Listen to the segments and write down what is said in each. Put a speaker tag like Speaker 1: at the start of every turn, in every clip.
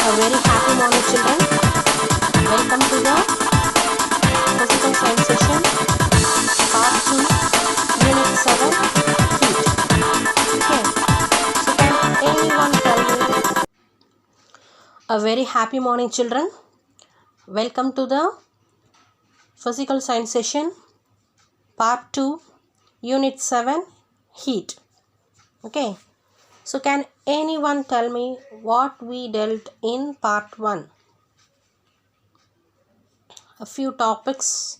Speaker 1: A very happy morning, children. Welcome to the physical science session, part 2, unit 7, heat. Okay, so can anyone tell me? A very happy morning, children. Welcome to the physical science session, part 2, unit 7, heat. Okay, so can anyone tell me what we dealt in part 1? A few topics,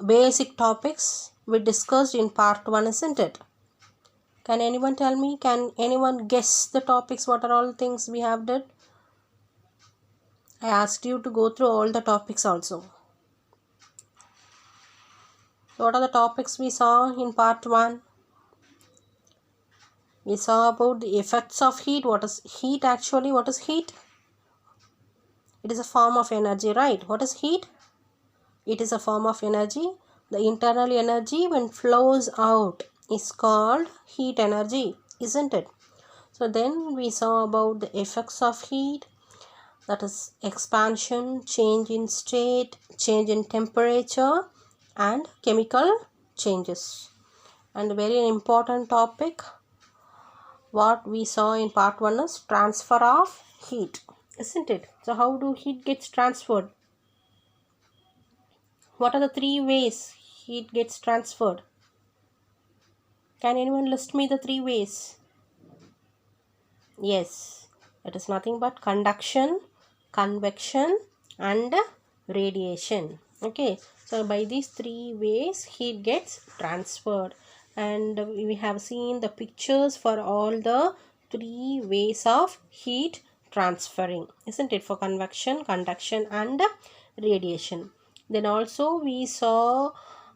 Speaker 1: basic topics we discussed in part 1, isn't it? Can anyone tell me? Can anyone guess the topics? What are all things we have did? I asked you to go through all the topics also. What are the topics we saw in part 1? We saw about the effects of heat. What is heat actually? What is heat? It is a form of energy, right? What is heat? It is a form of energy. The internal energy when flows out is called heat energy, isn't it? So then we saw about the effects of heat, that is expansion, change in state, change in temperature and chemical changes. And a very important topic what we saw in part 1 is transfer of heat, isn't it? So how do heat gets transferred? What are the 3 ways heat gets transferred? Can anyone list me the 3 ways? Yes, it is nothing but conduction, convection and radiation. Okay, so by these 3 ways heat gets transferred, and we have seen the pictures for all the 3 ways of heat transferring, isn't it? For convection, conduction and radiation. Then also we saw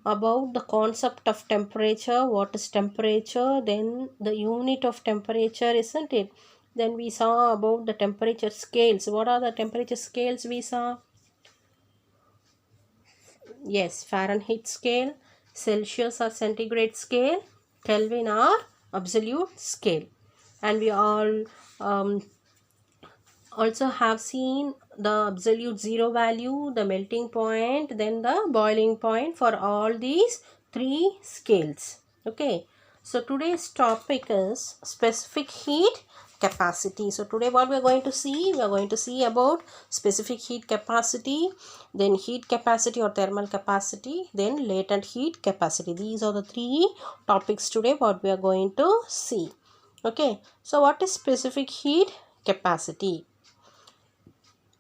Speaker 1: about the concept of temperature. What is temperature? Then the unit of temperature, isn't it? Then we saw about the temperature scales. What are the temperature scales we saw? Yes, Fahrenheit scale, Celsius or centigrade scale, Kelvin or absolute scale. And we all also have seen the absolute zero value, the melting point, then the boiling point for all these 3 scales. Okay, so today's topic is specific heat capacity. So today what we are going to see about specific heat capacity, then heat capacity or thermal capacity, then latent heat capacity. These are the 3 topics today what we are going to see. Okay, so what is specific heat capacity?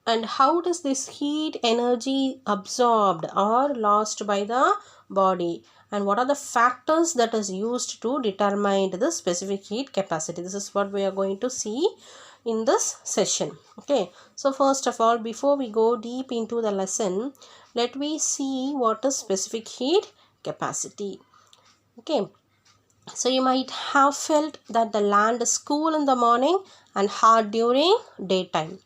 Speaker 1: And how does this heat energy absorbed or lost by the body, and what are the factors that is used to determine the specific heat capacity? This is what we are going to see in this session. Okay, so first of all, before we go deep into the lesson, let me see what is specific heat capacity. Okay, so you might have felt that the land is cool in the morning and hot during daytime.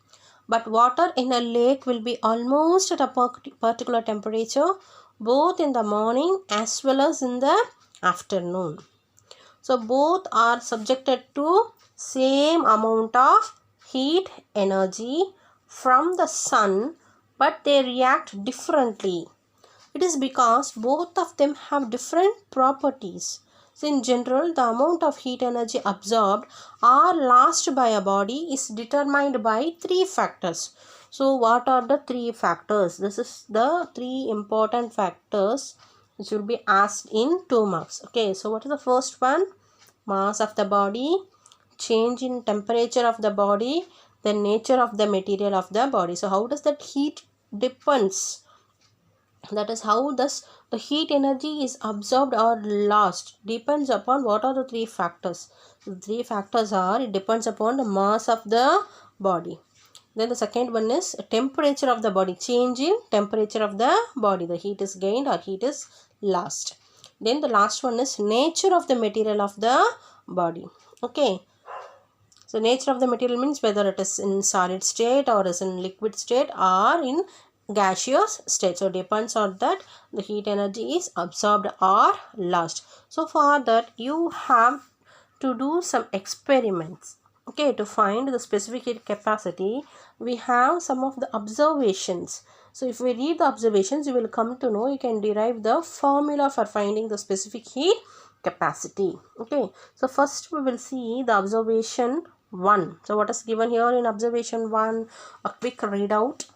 Speaker 1: But water in a lake will be almost at a particular temperature both in the morning as well as in the afternoon. So both are subjected to same amount of heat energy from the sun, but they react differently. It is because both of them have different properties. So in general, the amount of heat energy absorbed or lost by a body is determined by 3 factors. So what are the 3 factors? This is the 3 important factors which will be asked in 2 marks. Okay, so what is the first one? Mass of the body, change in temperature of the body, the nature of the material of the body. So how does that heat depends? That is how thus the heat energy is absorbed or lost depends upon what are the 3 factors. The 3 factors are, it depends upon the mass of the body. Then the second one is temperature of the body, change in temperature of the body, the heat is gained or heat is lost. Then the last one is nature of the material of the body. Okay, so nature of the material means whether it is in solid state or is in liquid state or in gaseous state. So depends on that the heat energy is absorbed or lost. So for that you have to do some experiments. Okay, so you have to do some experiments Okay, to find the specific heat capacity, we have some of the observations. So if we read the observations, you will come to know, you can derive the formula for finding the specific heat capacity. Okay, so first we will see the observation 1. So what is given here in observation 1? A quick readout.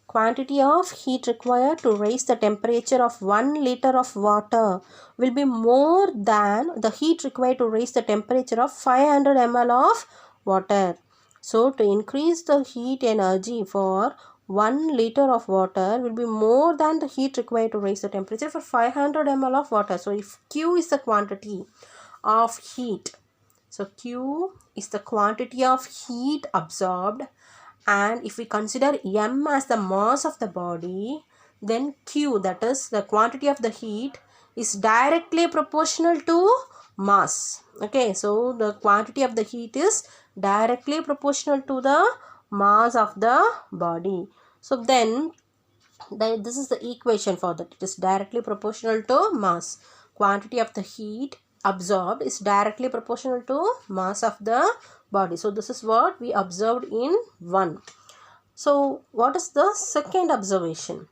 Speaker 1: Quantity of heat required to raise the temperature of 1 liter of water will be more than the heat required to raise the temperature of 500 ml of water. So to increase the heat energy for 1 liter of water will be more than the heat required to raise the temperature for 500 ml of water. So if Q is the quantity of heat, so Q is the quantity of heat absorbed, and if we consider M as the mass of the body, then Q, that is the quantity of the heat, is directly proportional to mass. Okay, so the quantity of the heat is directly proportional to the mass of the body. So then this is the equation for that. It is directly proportional to mass. Quantity of the heat absorbed is directly proportional to mass of the body. So this is what we observed in 1. So what is the second observation?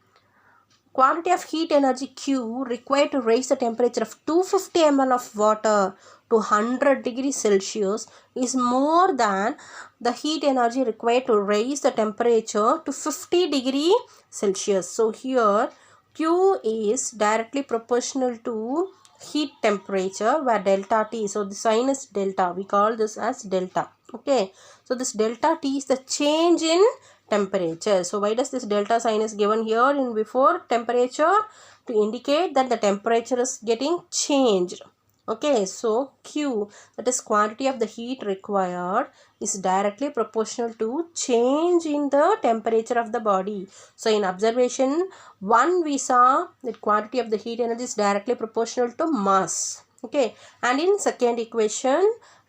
Speaker 1: Quantity of heat energy Q required to raise the temperature of 250 ml of water to 100 degrees Celsius is more than the heat energy required to raise the temperature to 50 degrees Celsius. So here Q is directly proportional to heat temperature, where delta T, so the sign is delta, we call this as delta. Okay, so this delta T is the change in temperature. So why does this delta sign is given here in before temperature? To indicate that the temperature is getting changed. Okay, so Q, that is quantity of the heat required, is directly proportional to change in the temperature of the body. So in observation 1, we saw that quantity of the heat energy is directly proportional to mass. Okay, and in second equation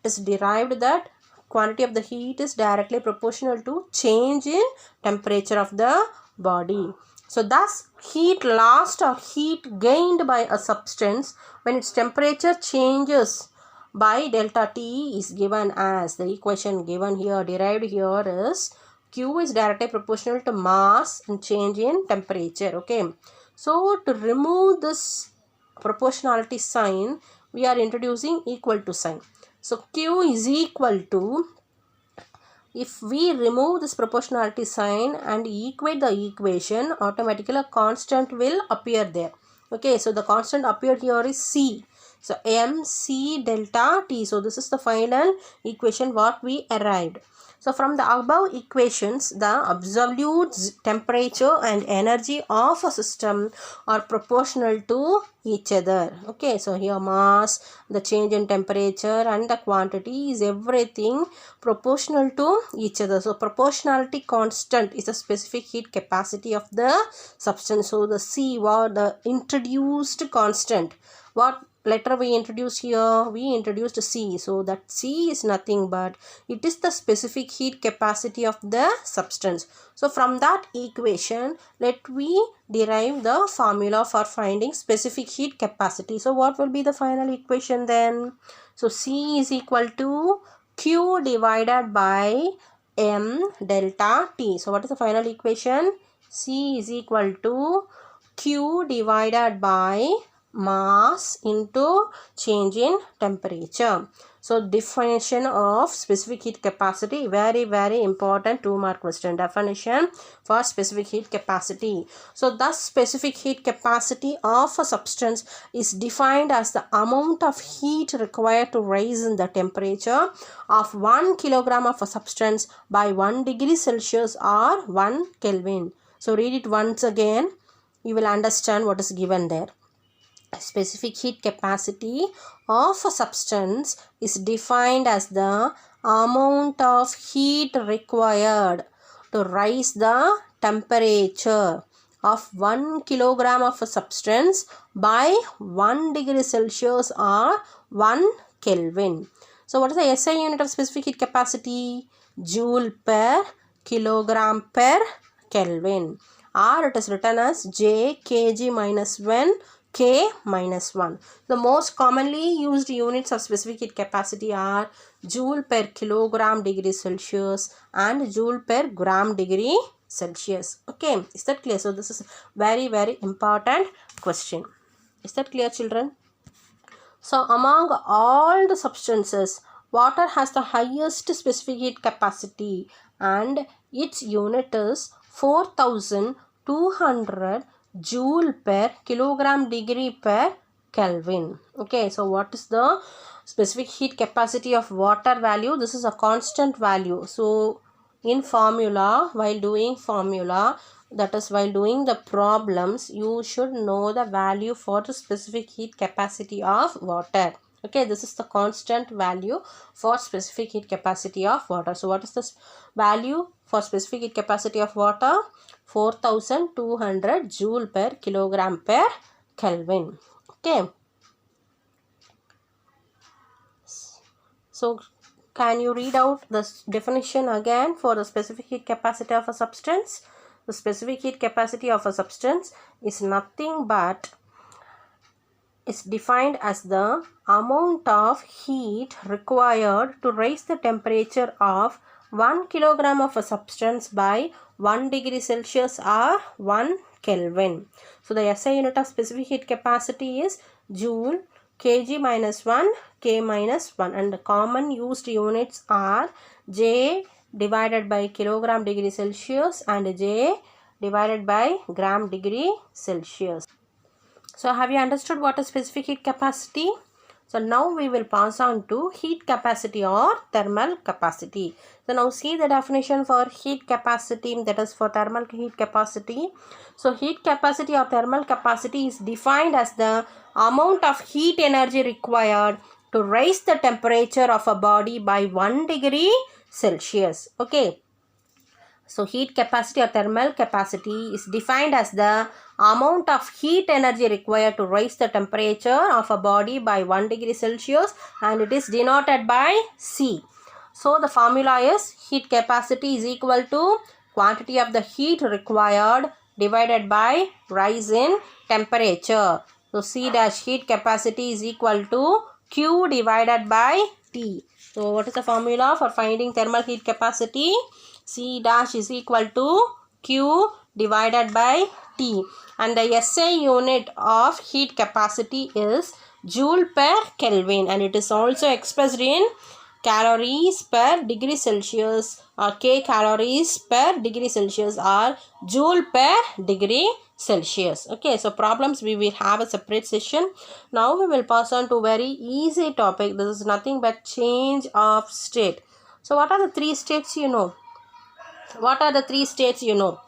Speaker 1: it is derived that quantity of the heat is directly proportional to change in temperature of the body. So thus heat lost or heat gained by a substance when its temperature changes by delta T is given as, the equation given here, derived here is, Q is directly proportional to mass and change in temperature. Okay, so to remove this proportionality sign, we are introducing equal to sign. So Q is equal to, if we remove this proportionality sign and equate the equation, automatically a constant will appear there. Okay, so the constant appeared here is C. So MC delta T. So this is the final equation what we arrived. So from the above equations, the absolute temperature and energy of a system are proportional to each other. Okay, so here mass, the change in temperature and the quantity is everything proportional to each other. So proportionality constant is the specific heat capacity of the substance. So the C, what the introduced constant, what letter we introduced here? We introduced C. So that C is nothing but it is the specific heat capacity of the substance. So from that equation, let we derive the formula for finding specific heat capacity. So what will be the final equation then? So C is equal to Q divided by M delta T. So what is the final equation? C is equal to Q divided by mass into change in temperature. So definition of specific heat capacity, very important 2-mark question. Definition for specific heat capacity. So thus specific heat capacity of a substance is defined as the amount of heat required to raise in the temperature of 1 kilogram of a substance by 1 degree Celsius or 1 Kelvin. So read it once again, you will understand what is given there. Specific heat capacity of a substance is defined as the amount of heat required to raise the temperature of 1 kilogram of a substance by 1 degree Celsius or 1 Kelvin. So what is the SI unit of specific heat capacity? Joule per kilogram per Kelvin, or it is written as J kg minus 1 K minus 1. The most commonly used units of specific heat capacity are joule per kilogram degree Celsius and joule per gram degree Celsius. Okay, is that clear? So this is very important question. Is that clear, children? So among all the substances, water has the highest specific heat capacity and its unit is 4200 joule per kilogram degree per Kelvin. Okay, so what is the specific heat capacity of water value? This is a constant value. So in formula, while doing formula, that is while doing the problems, you should know the value for the specific heat capacity of water. Okay, this is the constant value for specific heat capacity of water. So what is the value for specific heat capacity of water? 4200 joule per kilogram per Kelvin. Okay, so can you read out the definition again for the specific heat capacity of a substance? The specific heat capacity of a substance is nothing but is defined as the amount of heat required to raise the temperature of 1 kilogram of a substance by 1 degree Celsius or 1 Kelvin. So the SI unit of specific heat capacity is joule, kg minus 1, k minus 1, and the common used units are J divided by kilogram degree Celsius and J divided by gram degree Celsius. So have you understood what is specific heat capacity? So now we will pass on to heat capacity or thermal capacity. So now see the definition for heat capacity, that is for thermal heat capacity. So heat capacity or thermal capacity is defined as the amount of heat energy required to raise the temperature of a body by 1 degree Celsius. Okay. So heat capacity or thermal capacity is defined as the amount of heat energy required to raise the temperature of a body by 1 degree Celsius, and it is denoted by C. So the formula is heat capacity is equal to quantity of the heat required divided by rise in temperature. So C dash heat capacity is equal to Q divided by T. So what is the formula for finding thermal heat capacity? C dash is equal to Q divided by T, and the SI unit of heat capacity is joule per Kelvin, and it is also expressed in calories per degree Celsius or K calories per degree Celsius or joule per degree Celsius. Okay, so problems we will have a separate session. Now we will pass on to very easy topic. This is nothing but change of state. So what are the three states you know? What are the three states you know?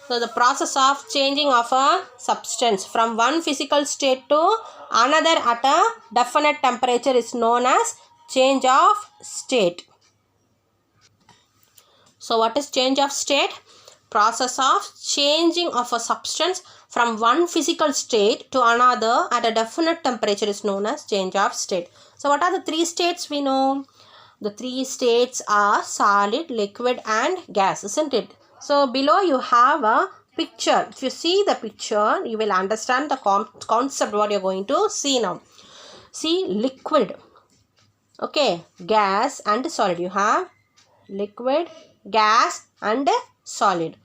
Speaker 1: So the process of changing of a substance from one physical state to another at a definite temperature is known as change of state. So what is change of state? Process of changing of a substance from one physical state to another at a definite temperature is known as change of state. So what are the three states we know? The three states are solid, liquid and gas, isn't it? So below you have a picture. If you see the picture, you will understand the concept what you are going to see now. See liquid, okay, gas and solid. You have liquid, gas and solid.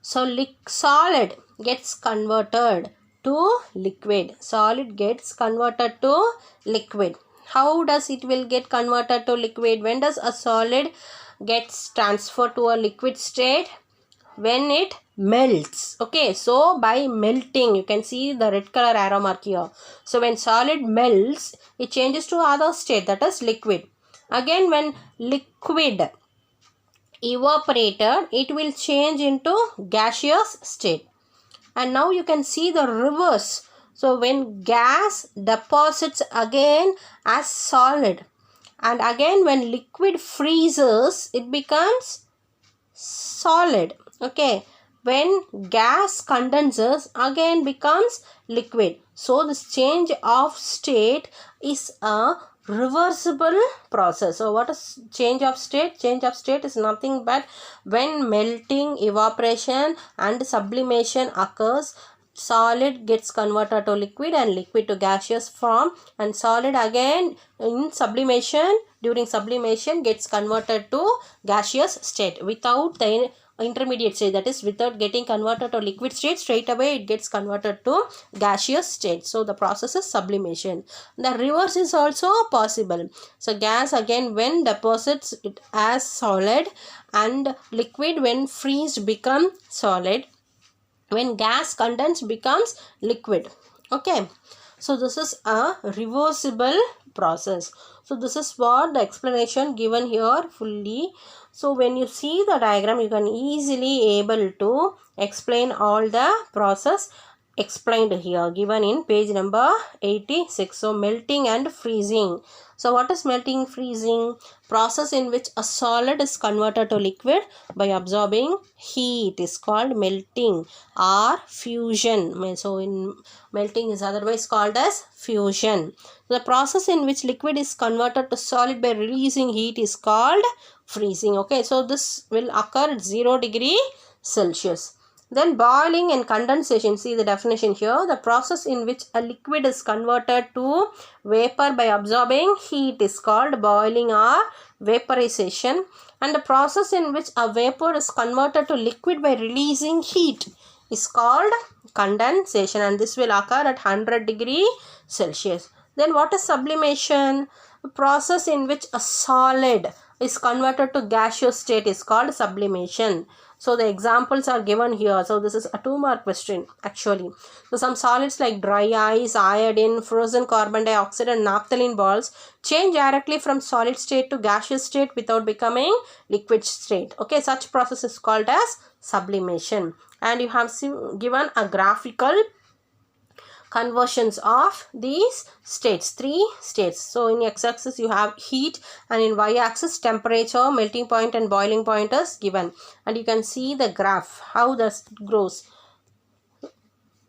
Speaker 1: So solid gets converted to liquid. Solid gets converted to liquid. How does it will get converted to liquid? When does a solid gets transferred to a liquid state? When it melts. Okay, so by melting, you can see the red color arrow mark here. So when solid melts, it changes to other state, that is liquid. Again, when liquid evaporated, it will change into gaseous state. And now you can see the reverse. So when gas deposits again as solid, and again when liquid freezes, it becomes solid. Okay, when gas condenses, again becomes liquid. So this change of state is a reversible process. So what is change of state? Change of state is nothing but when melting, evaporation and sublimation occurs, solid gets converted to liquid and liquid to gaseous form, and solid again in sublimation, during sublimation gets converted to gaseous state without the intermediate state, that is without getting converted to liquid state, straight away it gets converted to gaseous state. So the process is sublimation. The reverse is also possible. So gas again when deposits it as solid, and liquid when freezed become solid, when gas condense becomes liquid. Okay, so this is a reversible process. So this is what the explanation given here fully. So when you see the diagram, you can easily able to explain all the process explained here, given in page number 86. So melting and freezing. So what is melting, freezing? Process in which a solid is converted to liquid by absorbing heat is called melting or fusion. So in melting is otherwise called as fusion. The process in which liquid is converted to solid by releasing heat is called freezing. Okay, so this will occur at 0 degree Celsius. Then boiling and condensation, see the definition here. The process in which a liquid is converted to vapor by absorbing heat is called boiling or vaporization. And the process in which a vapor is converted to liquid by releasing heat is called condensation, and this will occur at 100 degree Celsius. Then what is sublimation? The process in which a solid is converted to gaseous state is called sublimation. So the examples are given here. So this is a 2-mark question actually. So some solids like dry ice, iodine, frozen carbon dioxide and naphthalene balls change directly from solid state to gaseous state without becoming liquid state. Okay, such process is called as sublimation. And you have given a graphical conversions of these states, 3 states. So in x-axis you have heat, and in y-axis temperature, melting point and boiling point is given, and you can see the graph how this grows.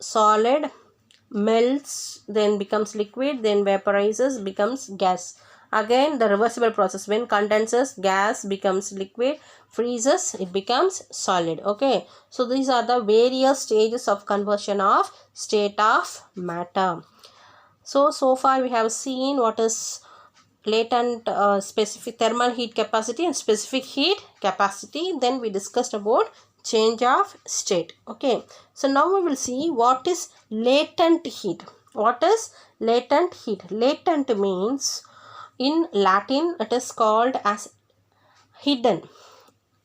Speaker 1: Solid melts, then becomes liquid, then vaporizes, becomes gas. Again the reversible process, when condenses, gas becomes liquid, freezes, it becomes solid. Okay, so these are the various stages of conversion of state of matter. So far we have seen what is latent specific thermal heat capacity and specific heat capacity. Then we discussed about change of state. Okay, so now we will see what is latent heat. What is latent heat? Latent means in Latin it is called as hidden.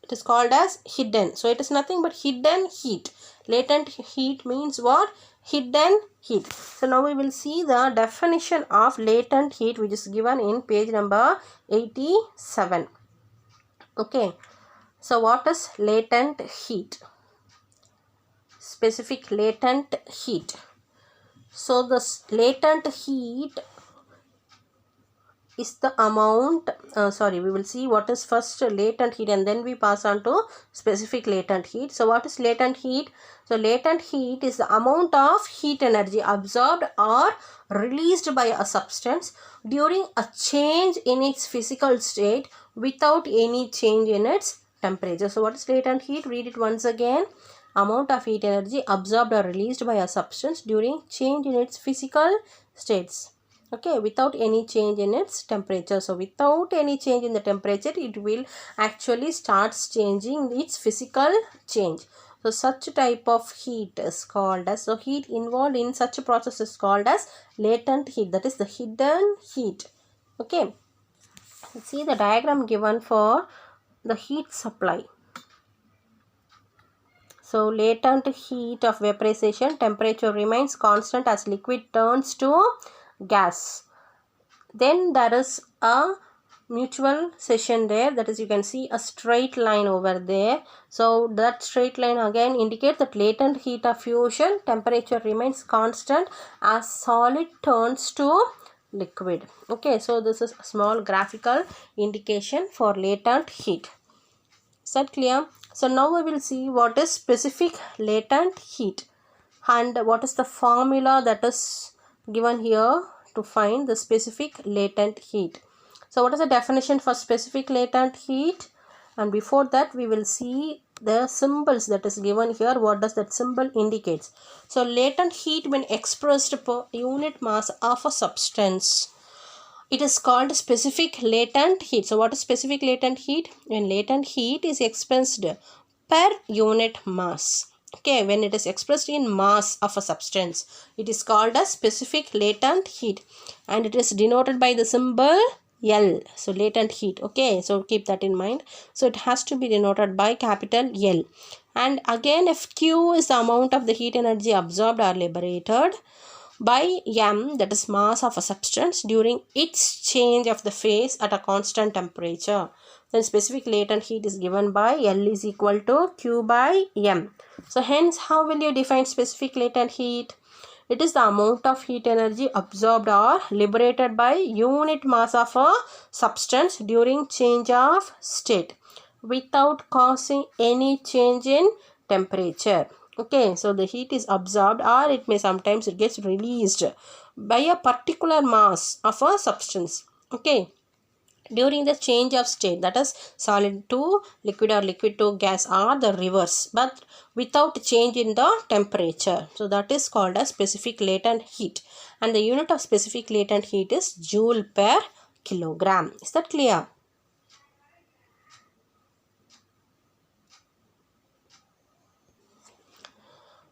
Speaker 1: It is called as hidden. So it is nothing but hidden heat. Latent heat means what? Hidden heat. So now we will see the definition of latent heat, which is given in page number 87. Okay, so what is latent heat? Specific latent heat. So the latent heat is the amount, we will see what is first latent heat and then we pass on to specific latent heat. So what is latent heat? So latent heat is the amount of heat energy absorbed or released by a substance during a change in its physical state without any change in its temperature. So what is latent heat? Read it once again. Amount of heat energy absorbed or released by a substance during change in its physical states. Okay, without any change in its temperature. So without any change in the temperature, it will actually starts changing its physical change. So such type of heat is called as, so heat involved in such a process is called as latent heat, that is the hidden heat. Okay, see the diagram given for the heat supply. So latent heat of vaporization, temperature remains constant as liquid turns to gas. Then there is a mutual cessation there, that is you can see a straight line over there. So that straight line again indicates that latent heat of fusion, temperature remains constant as solid turns to liquid. Okay, so this is a small graphical indication for latent heat. Is that clear? So now we will see what is specific latent heat and what is the formula that is given here to find the specific latent heat. So what is the definition for specific latent heat? And before that we will see the symbols that is given here. What does that symbol indicates? So latent heat when expressed per unit mass of a substance, it is called specific latent heat. So what is specific latent heat? When latent heat is expressed per unit mass. Okay, when it is expressed in mass of a substance, it is called as specific latent heat, and it is denoted by the symbol L. So latent heat. Okay, so keep that in mind. So it has to be denoted by capital L. And again, if Q is the amount of the heat energy absorbed or liberated by m, that is mass of a substance, during its change of the phase at a constant temperature, then specific latent heat is given by L is equal to Q by m. So hence, how will you define specific latent heat? It is the amount of heat energy absorbed or liberated by unit mass of a substance during change of state without causing any change in temperature. Okay, so the heat is absorbed, or it may sometimes it gets released by a particular mass of a substance. Okay, during the change of state, that is solid to liquid or liquid to gas, or the reverse, but without change in the temperature. So that is called as specific latent heat, and the unit of specific latent heat is joule per kilogram. Is that clear?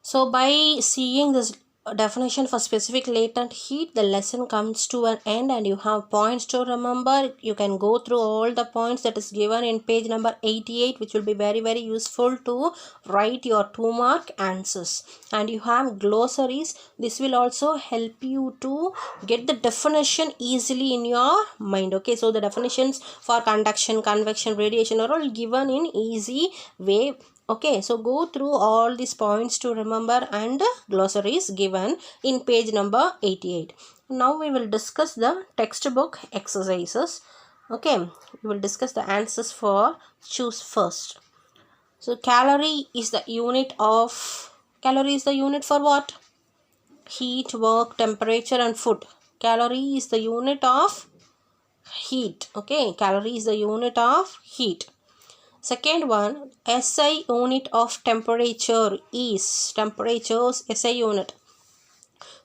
Speaker 1: So by seeing this definition for specific latent heat, the lesson comes to an end, and you have points to remember. You can go through all the points that is given in page number 88, which will be very useful to write your 2-mark answers. And you have glossaries. This will also help you to get the definition easily in your mind. Okay, so the definitions for conduction, convection, radiation are all given in easy way. Okay, so go through all these points to remember, and glossaries given in page number 88. Now we will discuss the textbook exercises. Okay, we will discuss the answers for choose first. So calorie is the unit for what? Heat, work, temperature and food. Calorie is the unit of heat. Okay, calorie is the unit of heat. Second one, SI unit of temperature is, temperature's SI unit,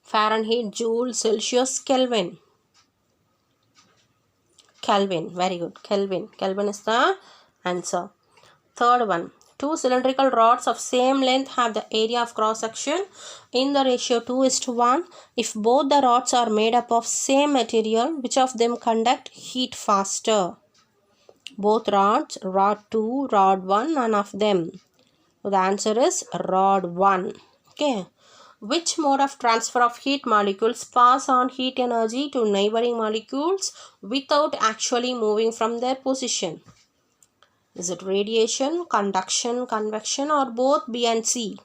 Speaker 1: Fahrenheit, Joule, Celsius, Kelvin. Kelvin, very good. Kelvin is the answer. Third one, two cylindrical rods of same length have the area of cross section in the ratio 2:1. If both the rods are made up of same material, which of them conduct heat faster? Both rods, rod 2, rod 1, none of them. So the answer is rod 1. Okay. Which mode of transfer of heat molecules pass on heat energy to neighboring molecules without actually moving from their position? Is it radiation, conduction, convection, or both B and C?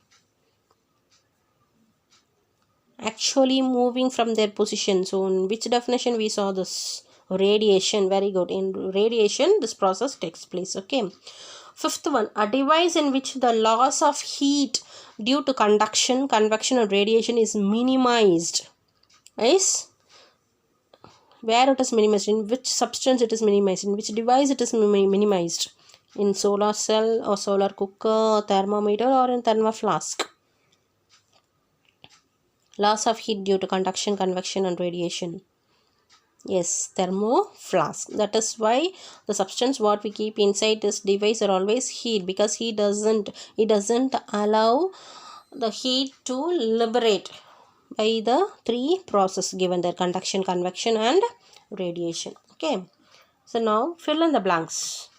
Speaker 1: Actually moving from their position. So in which definition we saw this? Radiation. Very good. In radiation, this process takes place. Okay. Fifth one, a device in which the loss of heat due to conduction, convection or radiation is minimized. Is where it is minimized, in which substance it is minimized, in which device it is minimized, in solar cell or solar cooker, thermometer, or in thermal flask. Loss of heat due to conduction, convection and radiation. Yes, thermoflask. That is why the substance what we keep inside this device are always heat, because it doesn't allow the heat to liberate by the 3 process given there: conduction, convection and radiation. Okay, so now fill in the blanks.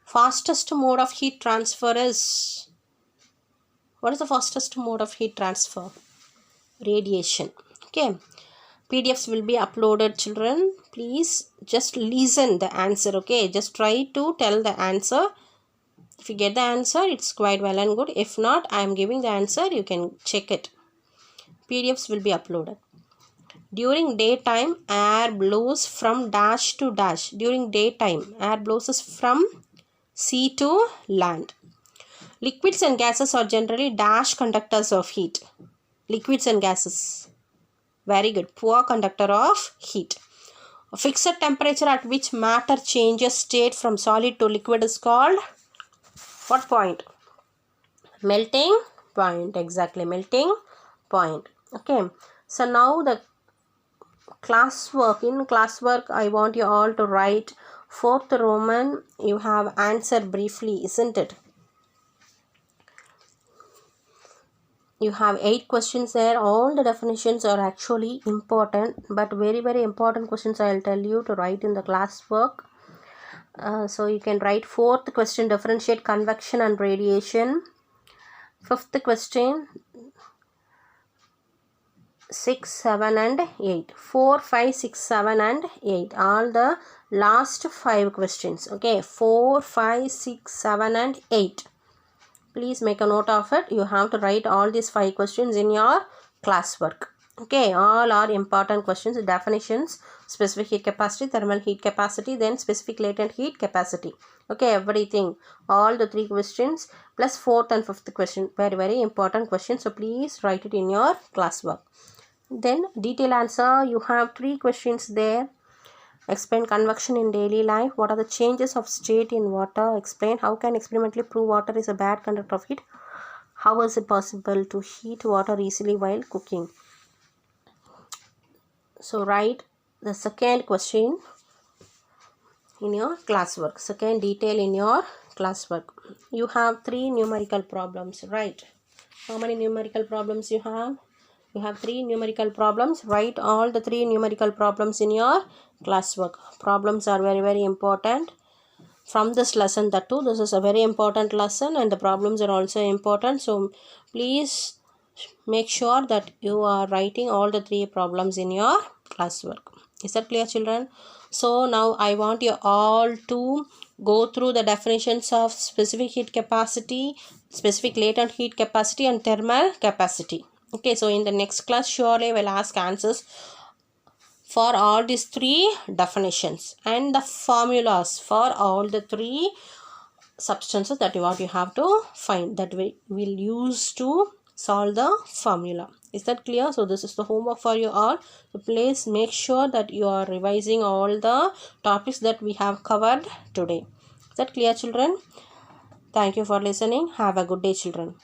Speaker 1: Fastest mode of heat transfer is, what is the fastest mode of heat transfer? Radiation. Okay, PDFs will be uploaded, children. Please just listen the answer. Okay, just try to tell the answer. If you get the answer, it's quite well and good. If not, I am giving the answer. You can check it. PDFs will be uploaded. During daytime, air blows from dash to dash. During daytime, air blows from sea to land. Liquids and gases are generally dash conductors of heat. Liquids and gases. Very good. Poor conductor of heat. A fixed temperature at which matter changes state from solid to liquid is called what point? Melting point. Exactly, melting point. Okay, so now the classwork. In classwork, I want you all to write 4th Roman. You have answer briefly, isn't it? You have 8 questions there. All the definitions are actually important, but very very important questions I will tell you to write in the classwork. So you can write 4th question, differentiate convection and radiation. 5th question, 6, 7 and 8. 4, 5, 6, 7 and 8. All the last 5 questions. Okay, 4, 5, 6, 7 and 8. Please make a note of it. You have to write all these 5 questions in your classwork. Okay, all are important questions. Definitions, specific heat capacity, thermal heat capacity, then specific latent heat capacity. Okay, everything. All the 3 questions plus 4th and 5th question. Very, very important questions. So, please write it in your classwork. Then, detailed answer. You have 3 questions there. Explain convection in daily life. What are the changes of state in water? Explain how can experimentally prove water is a bad conductor of heat. How is it possible to heat water easily while cooking? So write the second question in your classwork. Second detail in your classwork. You have 3 numerical problems, right? How many numerical problems you have? You have 3 numerical problems. Write all the 3 numerical problems in your classwork. Problems are very very important from this lesson. That too, this is a very important lesson and the problems are also important. So please make sure that you are writing all the 3 problems in your classwork. Is that clear, children? So now I want you all to go through the definitions of specific heat capacity, specific latent heat capacity and thermal capacity. Okay, so in the next class surely we'll ask answers for all these 3 definitions and the formulas for all the 3 substances that you have to find, that we will use to solve the formula. Is that clear? So this is the homework for you all. So please make sure that you are revising all the topics that we have covered today. Is that clear, children? Thank you for listening. Have a good day, children.